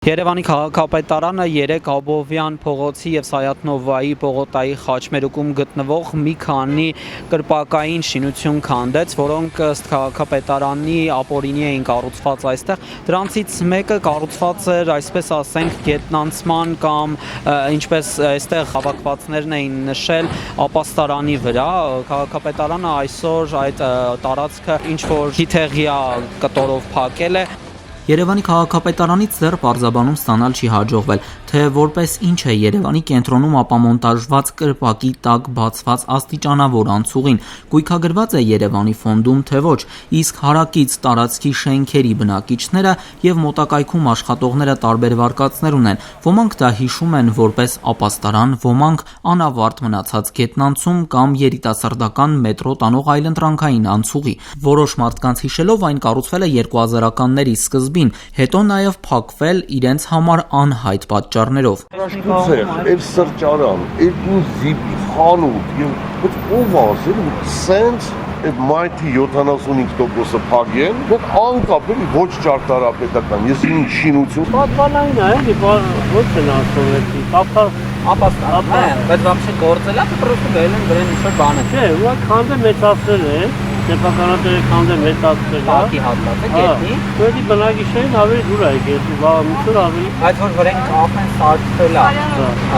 Երևանի քաղաքապետարանը երեք Աբովյան փողոցի և Սայաթ-Նովայի պողոտայի խաչմերուկում գտնվող մի քանի կրպակային շինություն քանդեց, որոնք ըստ քաղաքապետարանի ապօրինի էին կառուցված այստեղ։ Դրանցից մեկը կառուցված էր, այսպես ասենք, գետնանցման կամ ինչպես այստեղ հավաքվածներն էին նշել, ապաստարանի վրա։ Քաղաքապետարանը այսօր այդ տարածքը ինչ-որ հիթեղյա կտորով փակել է։ Երևանի քաղաքապետարանից դեռ պարզաբանում ստանալ չի հաջողվել, թե որպես ինչ է Երևանի կենտրոնում ապամոնտաժված կրպակի տակ բացված աստիճանավոր անցուղին, գույքագրված է Երևանի ֆոնդում, թե ոչ, իսկ հարակից տարածքի շենքերի բնակիչները և մոտակայքում աշխատողները տարբեր վարկածներ ունեն, ոմանք դա հիշում են որպես ապաստարան, ոմանք անավարտ մնացած գետնանցում կամ երիտասարդական մետրո տանող այլընտրանքային անցուղի։ Որոշ մարդկանց հիշելով այն կառուցվել է 2000-ականների սկզբին, հետո նաև փակվել իրենց համար անհայտ պատճառներով։ Էր սրճարան, երկու զիպի խանութ եւ ով ասել սենց այդ մայթի 75%-ը փակեն, որ անկապ ոչ ճարտարապետական, ես ինչ շինություն։ Պատվալային է, ոչ են ասում էլի, ապաստան, բայց вообще գործել է, պրոստը գել են գրեն ինչ-որ բան է։ Չէ, ուղղակի քանդը մեծացրել է, սեփականատերը քանդը մեծացրել է։ Տակի հատված է գետնի։ Դեպի բնակիչներին ավելի դուր է գետնի, բավականին ավելի։ Այդ որ վրան կապեն սարքվել է։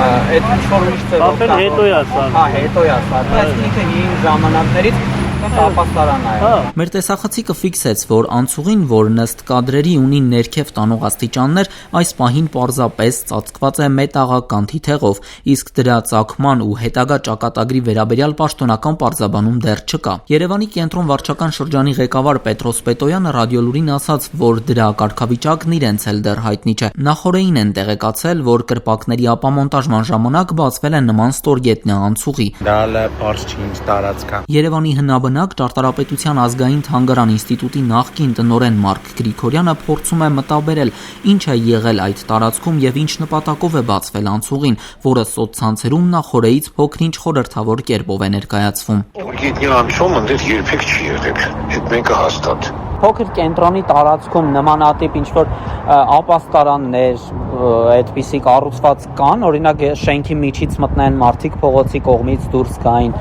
Այդ ինչ-որ ուրիշ ձևով։ Կապեն հետո է սարքվել։ Հա, հետո է սարքվել, այսինքն ինքը հին ժամանակներից ապաստարան է։ Մեր տեսախցիկը ֆիքսեց, որ անցուղին, որն ըստ կադրերի ունի ներքև տանող աստիճաններ, այս պահին պարզապես ծածկված է մետաղական թիթեղով, իսկ դրա ծագման ու հետագա ճակատագրի վերաբերյալ պաշտոնական պարզաբանում դեռ չկա։ Երևանի կենտրոն վարչական շրջանի ղեկավար Պետրոս Պետոյանը ռադիոլուրին ասաց, որ դրա կարգավիճակն իրենց էլ դեռ հայտնի չէ։ Նախօրեին են տեղեկացել, որ կրպակների ապամոնտաժման ժամանակ բացվել է նման ստորգետնյա անցուղի։ Դա պարզ չի ինչ տարածք է։ Երևանի հնաբնակ Ճարտարապետության ազգային թանգարան ինստիտուտի նախկին տնօրեն Մարկ Գրիգորյանը փորձում է մտաբերել, ինչ է եղել այդ տարածքում եւ ինչ նպատակով է բացվել անցուղին, որը սոցցանցերում նախօրեից փոքր-ինչ խորհրդավոր կերպով է ներկայացվում։ Գետնի անցումը դեռ երբեք չի եղել, այդ մեկը հաստատ։ Փոքր կենտրոնի տարածքում նմանատիպ ինչ-որ ապաստարաններ այդպիսի կառուցված կան, օրինակ շենքի միջից մտնեն մարդիկ փողոցի կողմից դուրս գային,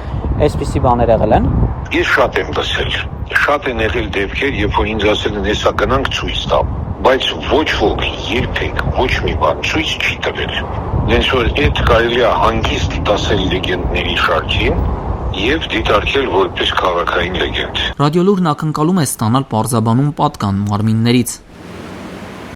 այսպիսի բաներ եղել են։ Ես շատ եմ լսել, շատ են եղել դեպքեր, երբ որ ինձ ասել են հեսա գնանք ցույց տա, բայց ոչ ոք երբեք ոչ մի բան ցույց չի տվել։ Դենց որ այդ կարելի է հանգիստ դասել լեգենդների շարքին և դիտարկել որպես քաղաքային լեգենդ։ Ռադիոլուրն ակնկալում է ստանալ պարզաբանում պատկան մարմիններից։